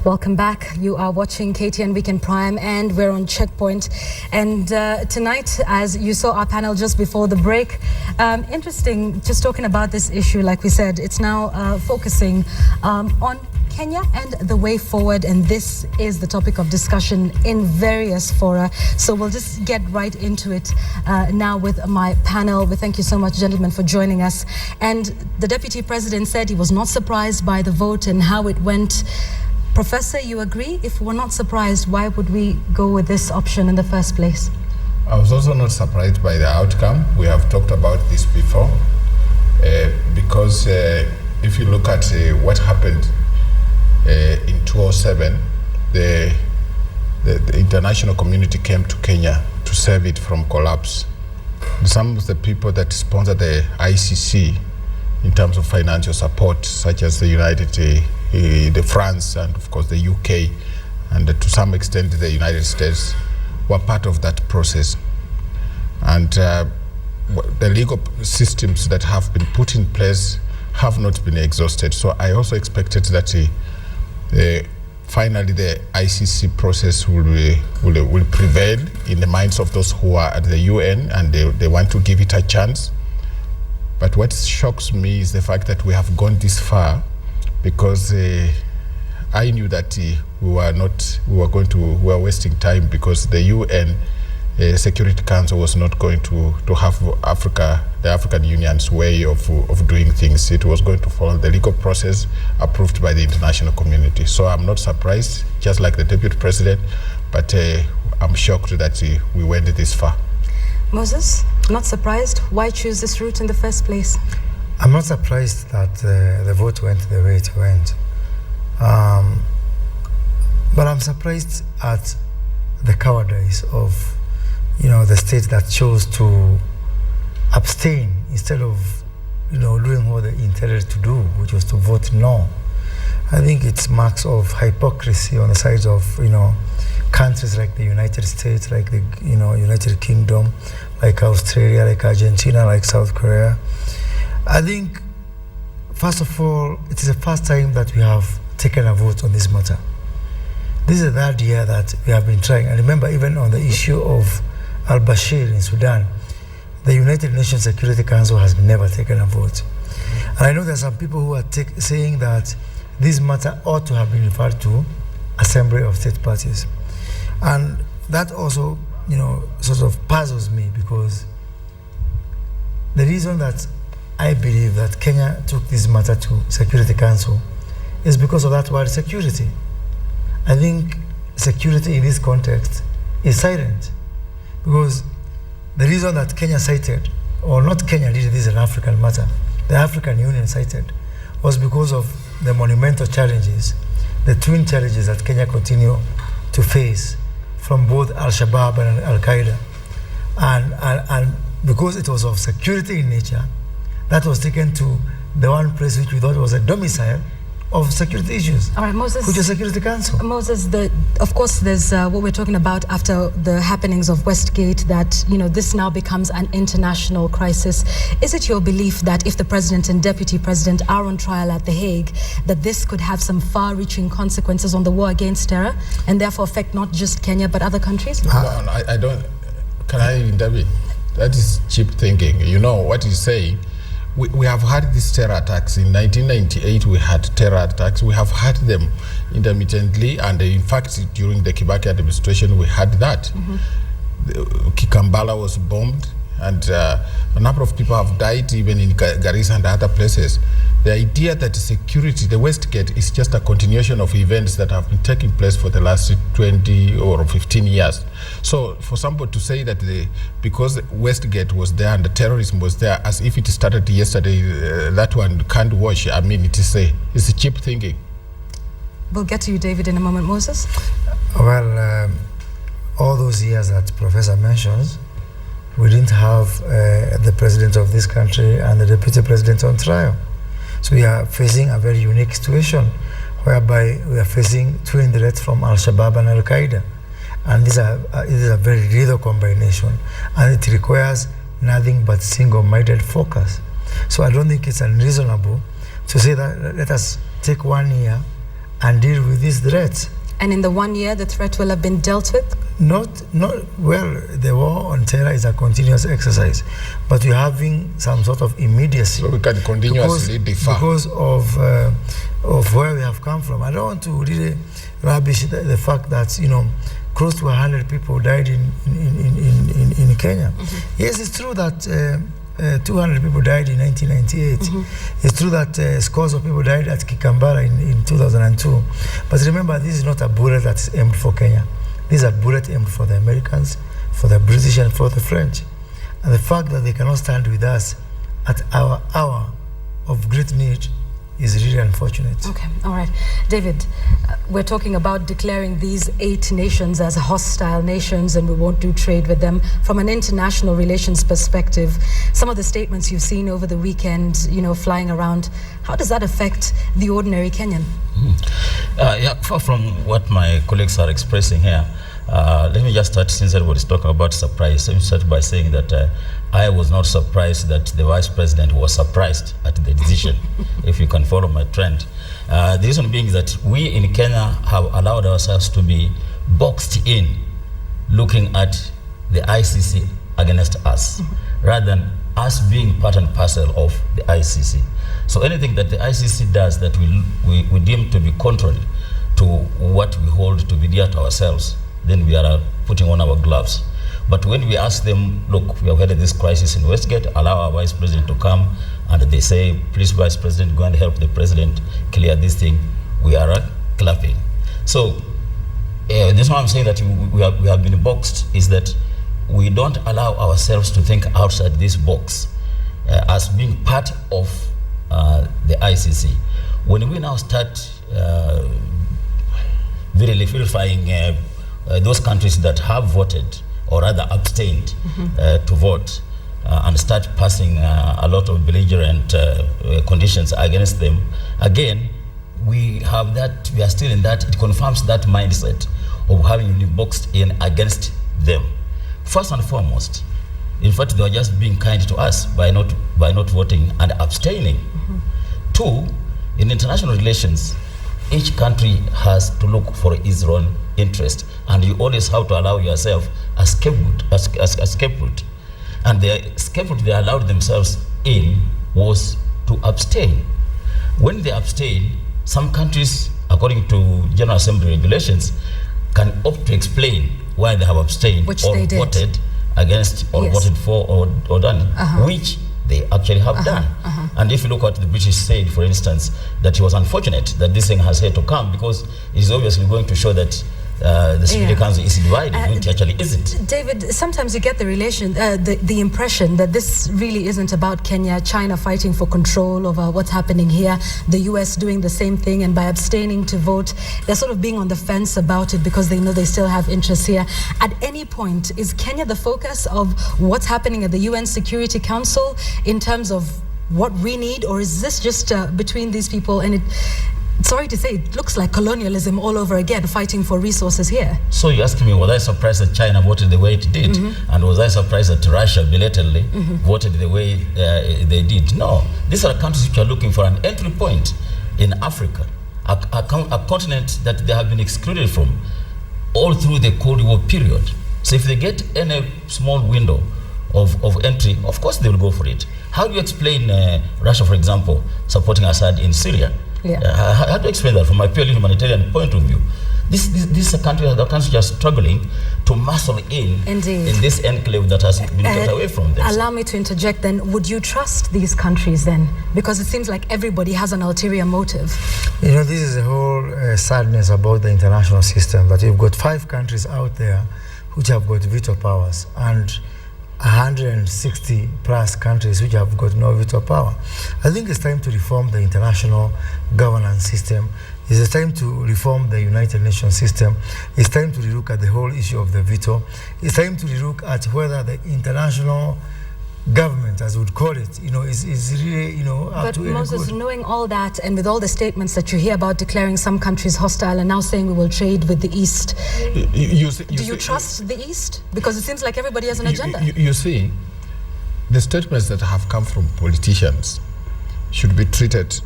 Welcome back. You are watching KTN Weekend Prime and we're on Checkpoint. And tonight, as you saw our panel just before the break, interesting, just talking about this issue, like we said, it's now focusing on Kenya and the way forward, and this is the topic of discussion in various fora. So we'll just get right into it now with my panel. We thank you so much, gentlemen, for joining us. And the Deputy President said he was not surprised by the vote and how it went. Professor, you agree? If we're not surprised, why would we go with this option in the first place? I was also not surprised by the outcome. We have talked about this before, because if you look at what happened in 2007, the international community came to Kenya to save it from collapse. Some of the people that sponsored the ICC in terms of financial support, such as the France and of course the UK, and to some extent the United States, were part of that process. And the legal systems that have been put in place have not been exhausted. So I also expected that finally the ICC process will prevail in the minds of those who are at the UN, and they want to give it a chance. But what shocks me is the fact that we have gone this far, because I knew that we were wasting time, because the UN Security Council was not going to have the African Union's way of doing things. It was going to follow the legal process approved by the international community. So I'm not surprised, just like the Deputy President, but I'm shocked that we went this far. Moses, not surprised? Why choose this route in the first place? I'm not surprised that the vote went the way it went. But I'm surprised at the cowardice of the state that chose to abstain instead of doing what they intended to do, which was to vote no. I think it's marks of hypocrisy on the sides of countries like the United States, like the United Kingdom, like Australia, like Argentina, like South Korea. I think, first of all, it is the first time that we have taken a vote on this matter. This is the third year that we have been trying. And remember, even on the issue of al-Bashir in Sudan, the United Nations Security Council has never taken a vote. And I know there are some people who are saying that this matter ought to have been referred to Assembly of State Parties. And that also, sort of puzzles me, because the reason that I believe that Kenya took this matter to Security Council is because of that word security. I think security in this context is silent, because the reason that Kenya cited, or not Kenya, really, this is an African matter, the African Union cited, was because of the monumental challenges, the twin challenges that Kenya continue to face from both Al-Shabaab and Al-Qaeda. And because it was of security in nature, that was taken to the one place which we thought was a domicile of security issues. All right, Moses, which is Security Council. Moses, of course, there's what we're talking about after the happenings of Westgate, that this now becomes an international crisis. Is it your belief that if the president and deputy president are on trial at The Hague, that this could have some far-reaching consequences on the war against terror, and therefore affect not just Kenya but other countries? No, I don't. Can I intervene? That is cheap thinking. You know what he's saying. We have had these terror attacks. In 1998, we had terror attacks. We have had them intermittently, and in fact, during the Kibaki administration, we had that. Kikambala was bombed, and a number of people have died, even in Garissa and other places. The idea that security, the Westgate, is just a continuation of events that have been taking place for the last 20 or 15 years. So for somebody to say that because Westgate was there and the terrorism was there, as if it started yesterday, that one can't wash. I mean, it's a cheap thinking. We'll get to you, David, in a moment. Moses? Well, all those years that Professor mentions, we didn't have the president of this country and the deputy president on trial. So we are facing a very unique situation, whereby we are facing twin threats from Al-Shabaab and Al-Qaeda. And it is a very lethal combination, and it requires nothing but single-minded focus. So I don't think it's unreasonable to say that let us take 1 year and deal with these threats. And in the 1 year, the threat will have been dealt with? Well, the war on terror is a continuous exercise, but we're having some sort of immediacy. So we can continuously differ. Because of where we have come from. I don't want to really rubbish the fact that, close to 100 people died in Kenya. Mm-hmm. Yes, it's true that 200 people died in 1998. Mm-hmm. It's true that scores of people died at Kikambara in 2002. But remember, this is not a bullet that's aimed for Kenya. These are bullets aimed for the Americans, for the British, and for the French. And the fact that they cannot stand with us at our hour of great need is really unfortunate. Okay, all right. David, we're talking about declaring these 8 nations as hostile nations, and we won't do trade with them. From an international relations perspective, some of the statements you've seen over the weekend, flying around, how does that affect the ordinary Kenyan? Far from what my colleagues are expressing here, let me just start, since everybody's talking about surprise. Let me start by saying that I was not surprised that the Vice President was surprised at the decision, if you can follow my trend. The reason being is that we in Kenya have allowed ourselves to be boxed in looking at the ICC against us, rather than us being part and parcel of the ICC. So anything that the ICC does that we deem to be contrary to what we hold to be dear to ourselves, then we are putting on our gloves. But when we ask them, look, we have had this crisis in Westgate, allow our Vice President to come, and they say, please, Vice President, go and help the President clear this thing, we are clapping. So this is why I'm saying that we have been boxed, is that we don't allow ourselves to think outside this box as being part of the ICC. When we now start really vilifying those countries that have voted, or rather abstained to vote, and start passing a lot of belligerent conditions against them, again, we are still in that. It confirms that mindset of having been boxed in against them. First and foremost, in fact, they are just being kind to us by not voting and abstaining. Two, in international relations, each country has to look for its own interest, and you always have to allow yourself a scapegoat. And the scapegoat they allowed themselves in was to abstain. When they abstain, some countries, according to General Assembly regulations, can opt to explain why they have abstained, which or voted against, or voted for, or done, which they actually have done. And if you look at what the British said, for instance, that it was unfortunate that this thing has had to come, because it is obviously going to show that the Security Council is divided, when it actually isn't. David, sometimes you get the impression that this really isn't about Kenya, China fighting for control over what's happening here, the US doing the same thing, and by abstaining to vote, they're sort of being on the fence about it because they know they still have interests here. At any point, is Kenya the focus of what's happening at the UN Security Council in terms of what we need, or is this just between these people, and sorry to say, it looks like colonialism all over again, fighting for resources here? So you asked me, was I surprised that China voted the way it did? And was I surprised that Russia belatedly voted the way they did? No. These are countries which are looking for an entry point in Africa, a continent that they have been excluded from all through the Cold War period. So if they get any small window of entry, of course they will go for it. How do you explain Russia, for example, supporting Assad in Syria? How do you explain that from a purely humanitarian point of view? This is a country, the countries are struggling to muscle in this enclave that has been cut away from them. Allow me to interject then. Would you trust these countries then? Because it seems like everybody has an ulterior motive. This is the whole sadness about the international system, that you've got 5 countries out there which have got veto powers, and 160 plus countries which have got no veto power. I think it's time to reform the international governance system. It's time to reform the United Nations system. It's time to relook at the whole issue of the veto. It's time to relook at whether the international government, as we would call it, is really, up to any good. But Moses, knowing all that, and with all the statements that you hear about declaring some countries hostile and now saying we will trade with the East, do you trust the East? Because it seems like everybody has an agenda. You see, the statements that have come from politicians should be treated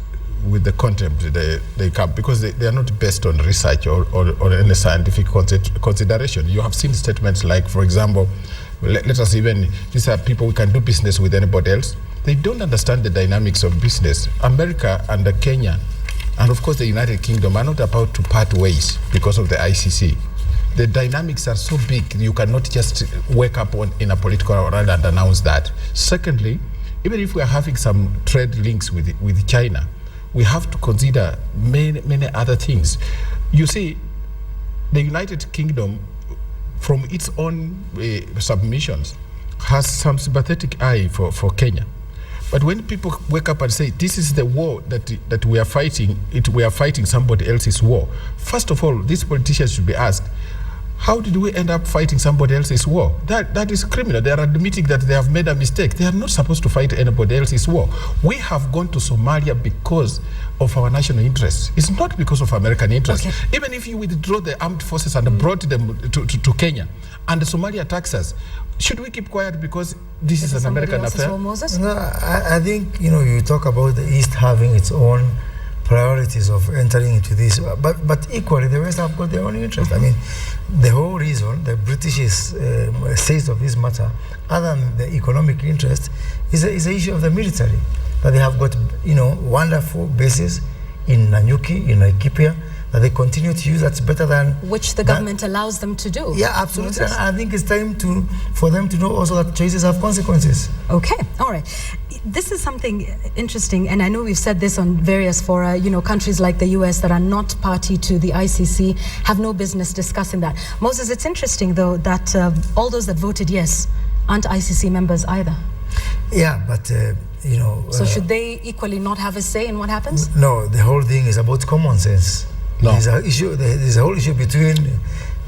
with the contempt they come, because they are not based on research or any scientific consideration. You have seen statements like, for example, let us even, these are people we can do business with anybody else. They don't understand the dynamics of business. America and Kenya, and of course the United Kingdom, are not about to part ways because of the ICC. The dynamics are so big, you cannot just wake up in a political rally and announce that. Secondly, even if we are having some trade links with China, we have to consider many other things. You see, the United Kingdom, from its own submissions, has some sympathetic eye for Kenya. But when people wake up and say, this is the war that we are fighting, we are fighting somebody else's war. First of all, these politicians should be asked, how did we end up fighting somebody else's war? That is criminal. They are admitting that they have made a mistake. They are not supposed to fight anybody else's war. We have gone to Somalia because of our national interests. It's not because of American interests. Okay. Even if you withdraw the armed forces and brought them to Kenya, and Somalia attacks us, should we keep quiet because this is an American affair? No, I think, you talk about the East having its own priorities of entering into this, but equally the West have got their own interest. I mean, the whole reason the British says of this matter, other than the economic interest, is the issue of the military. That they have got, wonderful bases in Nanyuki, in Laikipia, that they continue to use. That's better than which the government allows them to do. Yeah, absolutely. And I think it's time for them to know also that choices have consequences. Okay, all right. This is something interesting, and I know we've said this on various fora. Countries like the US that are not party to the ICC have no business discussing that. Moses, it's interesting though that all those that voted yes aren't ICC members either. Yeah, but so should they equally not have a say in what happens? No, the whole thing is about common sense. No. There's a whole issue between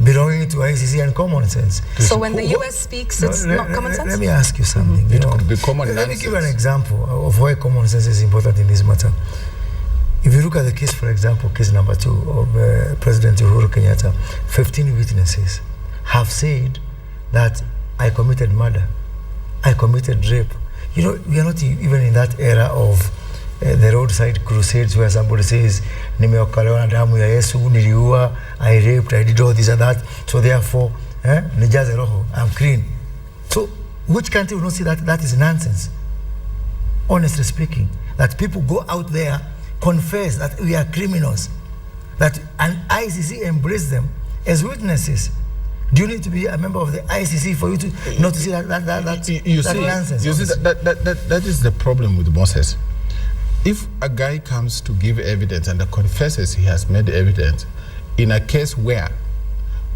belonging to ICC and common sense. So when the US speaks, it's not common sense? Let me ask you something. It could be common Let me give an example of why common sense is important in this matter. If you look at the case, for example, case number 2 of President Uhuru Kenyatta, 15 witnesses have said that I committed murder, I committed rape. We are not even in that era of the roadside crusades where somebody says, nimeokolewa na damu ya Yesu, niliua, I raped, I did all this and that, so therefore, nijaze roho, I'm clean. So, which country will not see that? That is nonsense. Honestly speaking, that people go out there, confess that we are criminals, that an ICC embrace them as witnesses. Do you need to be a member of the ICC for you to not to see that nonsense? You see, that is the problem with Moses. If a guy comes to give evidence and confesses he has made evidence in a case where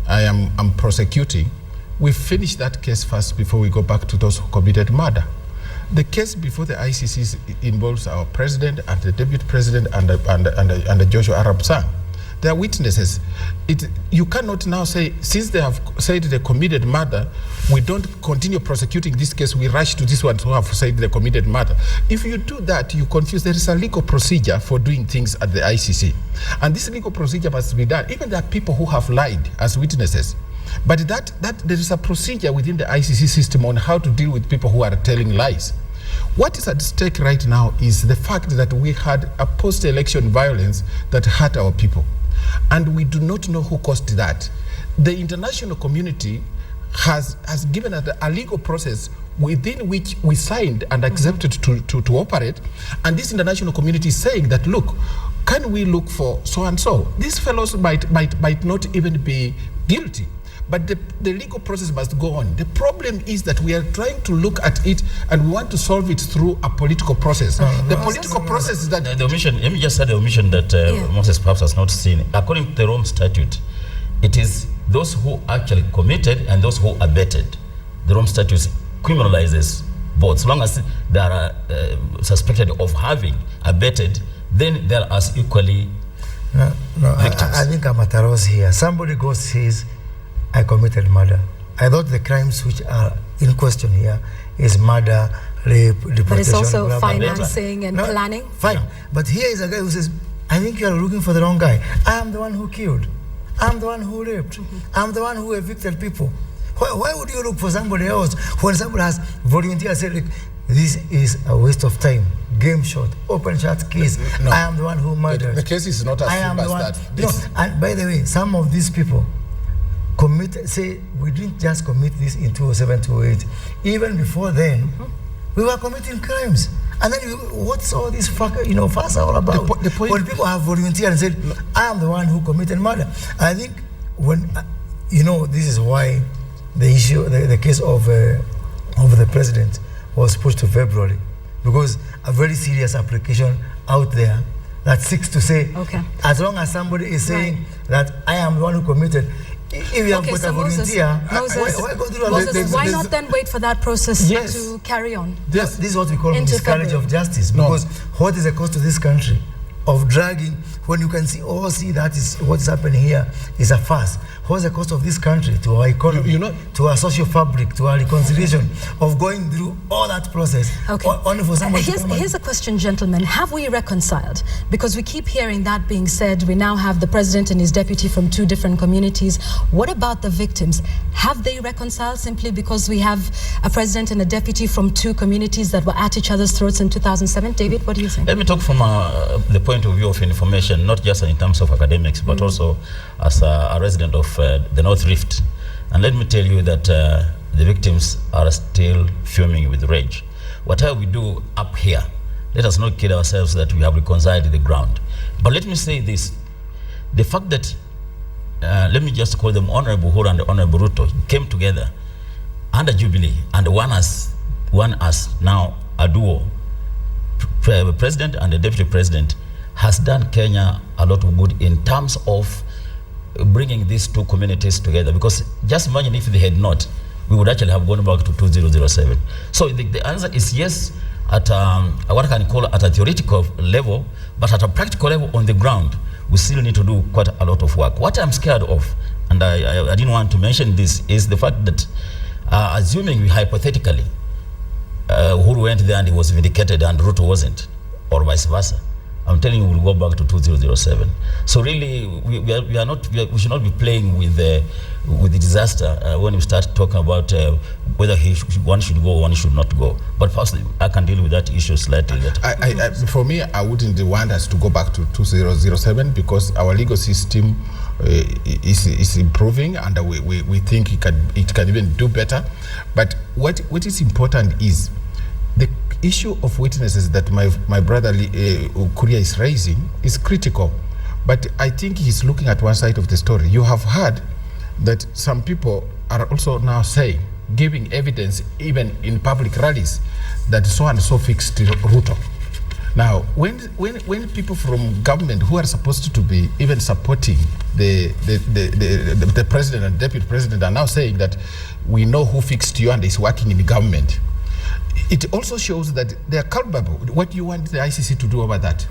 I'm prosecuting, we finish that case first before we go back to those who committed murder. The case before the ICC involves our president and the deputy president and the Joshua Arap Sang. They are witnesses. You cannot now say, since they have said they committed murder, we don't continue prosecuting this case, we rush to this one who have said they committed murder. If you do that, you confuse. There is a legal procedure for doing things at the ICC. And this legal procedure must be done. Even there are people who have lied as witnesses. But that there is a procedure within the ICC system on how to deal with people who are telling lies. What is at stake right now is the fact that we had a post-election violence that hurt our people. And we do not know who caused that. The international community has given us a legal process within which we signed and accepted to operate. And this international community is saying that, look, can we look for so and so? These fellows might not even be guilty. But the legal process must go on. The problem is that we are trying to look at it and we want to solve it through a political process. The political process is that... The omission, let me just say the omission that Moses perhaps has not seen. According to the Rome Statute, it is those who actually committed and those who abetted. The Rome Statute criminalizes both. As long as they are suspected of having abetted, then they are as equally victims. I think Amataro's here. Somebody goes says, I committed murder. I thought the crimes which are in question here is murder, rape, deportation. But it's also financing and planning. Fine. Yeah. But here is a guy who says, I think you are looking for the wrong guy. I am the one who killed. I'm the one who raped. I'm the one who evicted people. Why would you look for somebody else when somebody has volunteered, said, like, this is a waste of time. Game shot, open shot case. No. I am the one who murdered. The case is not as I am simple the as one. that. No, and by the way, some of these people say we didn't just commit this in 2007, 2008. Even before then, we were committing crimes. And then what's all this fuss all about? The point when people have volunteered and said, I am the one who committed murder. I think when this is why the issue, the case of the president was pushed to February, because a very serious application out there that seeks to say, as long as somebody is saying that I am the one who committed, if you have got a volunteer, why not then wait for that process to carry on? This is what we call miscarriage of justice. Because what is the cost to this country of dragging, when you can see that is what is happening here is a farce? What's the cost of this country to our economy, to our social fabric, to our reconciliation, of going through all that process only for someone to come? Here's a question, gentlemen. Have we reconciled? Because we keep hearing that being said. We now have the president and his deputy from two different communities. What about the victims? Have they reconciled simply because we have a president and a deputy from two communities that were at each other's throats in 2007? David, what do you think? Let me talk from the point of view of information, not just in terms of academics, but also as a resident of the North Rift. And let me tell you that the victims are still fuming with rage. Whatever we do up here, let us not kid ourselves that we have reconciled the ground. But let me say this, the fact that, let me just call them Honorable Uhuru and Honorable Ruto came together under Jubilee, and one as now a duo, president and the deputy president, has done Kenya a lot of good in terms of bringing these two communities together. Because just imagine if they had not, we would actually have gone back to 2007. So the answer is yes, at what I can call at a theoretical level, but at a practical level on the ground, we still need to do quite a lot of work. What I'm scared of, and I didn't want to mention this, is the fact that assuming we hypothetically, Uhuru went there and he was vindicated and Ruto wasn't, or vice versa, I'm telling you, we'll go back to 2007. So really, we should not be playing with the disaster when we start talking about whether one should go or one should not go. But personally, I can deal with that issue slightly later. For me, I wouldn't want us to go back to 2007 because our legal system is improving, and we think it can even do better. But what is important is the issue of witnesses that my brother Kuria is raising is critical, but I think he's looking at one side of the story. You have heard that some people are also now saying, giving evidence even in public rallies, that so and so fixed Ruto. Now, when people from government who are supposed to be even supporting the president and deputy president are now saying that we know who fixed you and is working in the government, it also shows that they are culpable. What do you want the ICC to do about that?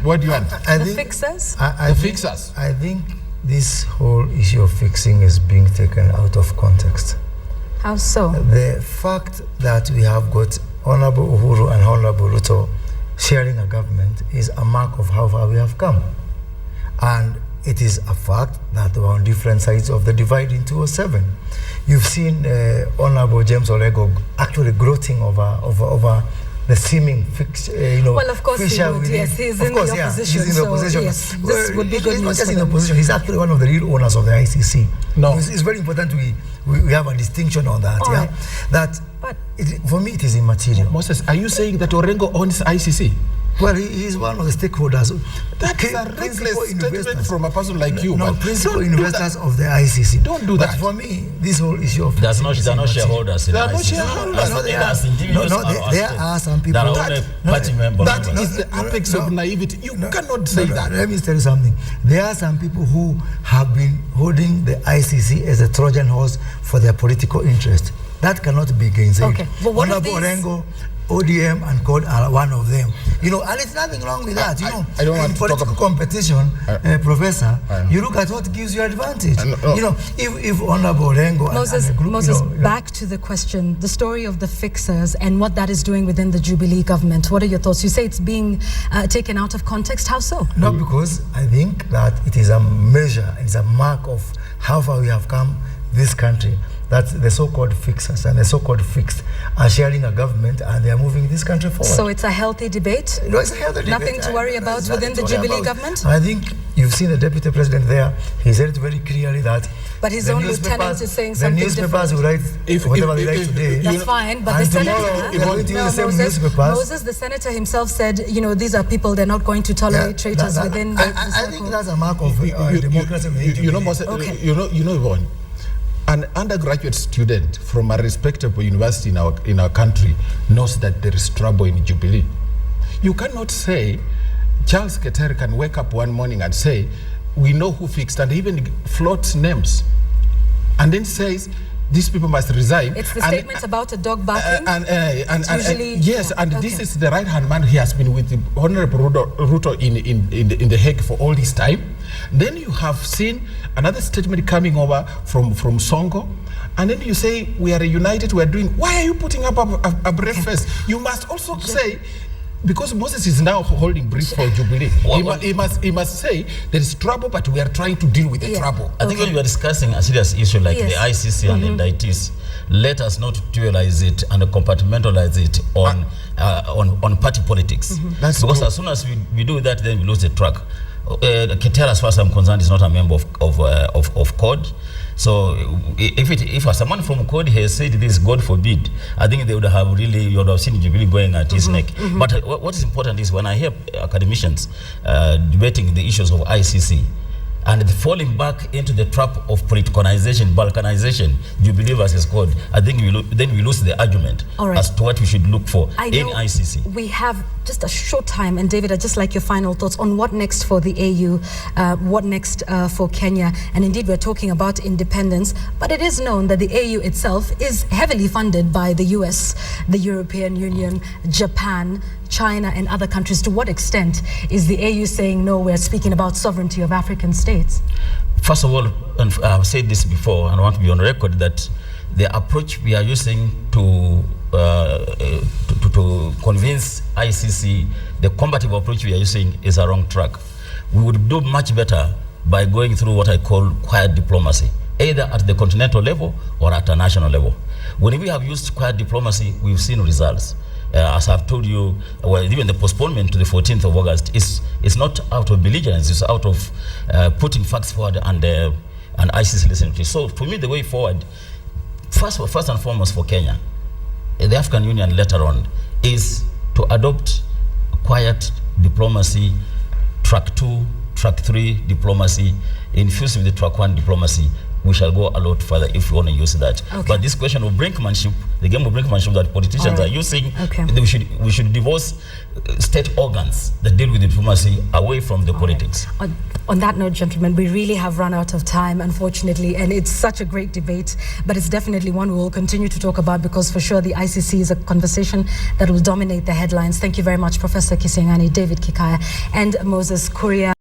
What do you want? The fixers? The fixers. I think this whole issue of fixing is being taken out of context. How so? The fact that we have got Honorable Uhuru and Honorable Ruto sharing a government is a mark of how far we have come. And it is a fact that we are on different sides of the divide in 2007. You've seen Honorable James Olego actually gloating over the seeming well, of course he would, yes. He's in the opposition. He's in the opposition. Yes, this would be good he's news. Not just in the opposition, he's actually one of the real owners of the ICC. No. It's very important we have a distinction on that. All right. That for me, it is immaterial. Moses, are you saying that Orengo owns ICC? Well, he is one of the stakeholders. That is a reckless statement from a person like you. No, principal investors of the ICC. Don't do that. But for me, this whole issue of... They're not shareholders in They are not ICC. shareholders. There are some people... That is the apex of naivety. You cannot say that. Let me tell you something. There are some people who have been holding the ICC as a Trojan horse for their political interest. That cannot be gainsaid. Okay, but what are these... Orengo, ODM and CORD are one of them. And there's nothing wrong with that. I don't want in to political talk competition, Professor, you look at what gives you advantage. If Honorable Orengo Moses, and the group, Moses, back to the question, the story of the fixers and what that is doing within the Jubilee government. What are your thoughts? You say it's being taken out of context. How so? No, because I think that it is a measure, it's a mark of how far we have come this country, that the so-called fixers and the so-called fixed are sharing a government and they are moving this country forward. So it's a healthy debate? No, it's a healthy debate. Nothing to worry about within the Jubilee government? I think you've seen the deputy president there. He said it very clearly that but his own lieutenant is saying something different. The newspapers will write whatever they write today. That's fine, but the senator, Moses, the senator himself said, you know, these are people, they're not going to tolerate traitors within the I think that's a mark of democracy. You know, Yvonne, an undergraduate student from a respectable university in our country knows that there is trouble in Jubilee. You cannot say Charles Keter can wake up one morning and say, we know who fixed, and even floats names, and then says these people must resign. It's the statement about a dog barking. Yes, and this is the right-hand man. He has been with the Honorable Ruto in the Hague for all this time. Then you have seen another statement coming over from Songo, and then you say we are united. We are doing. Why are you putting up a breakfast? You must also say. Because Moses is now holding brief for Jubilee, he must say there is trouble, but we are trying to deal with the trouble. I think when we are discussing a serious issue like the ICC and the indictees, let us not dualize it and compartmentalize it on party politics. Because as soon as we do that, then we lose the track. Keter, as far as I'm concerned, is not a member of CORD. So if someone from CORD has said this, God forbid, I think they would have really, you would have seen Jubilee going at his neck. But what is important is when I hear academicians debating the issues of ICC, and falling back into the trap of politicization, balkanization, Jubilee versus CORD, I think then we lose the argument as to what we should look for in ICC. We have just a short time, and David, I'd just like your final thoughts on what next for the AU, what next for Kenya, and indeed we're talking about independence, but it is known that the AU itself is heavily funded by the US, the European Union, Japan, China and other countries. To what extent is the AU saying, no, we're speaking about sovereignty of African states? First of all, and I've said this before, and I want to be on record, that the approach we are using to convince ICC, the combative approach we are using is a wrong track. We would do much better by going through what I call quiet diplomacy, either at the continental level or at a national level. When we have used quiet diplomacy, we've seen results. As I've told you, well, even the postponement to the 14th of August is not out of belligerence, it's out of putting facts forward and ICC listening to it. So for me, the way forward, first and foremost for Kenya, the African Union later on, is to adopt quiet diplomacy, track 2, track 3 diplomacy, infused with the track 1 diplomacy. We shall go a lot further if we want to use that. But this question of brinkmanship, the game of brinkmanship that politicians are using, we should divorce state organs that deal with diplomacy away from the politics. On that note, gentlemen, we really have run out of time, unfortunately, and it's such a great debate, but it's definitely one we will continue to talk about, because for sure the ICC is a conversation that will dominate the headlines. Thank you very much, Professor Kisiangani, David Kikaya, and Moses Kuria.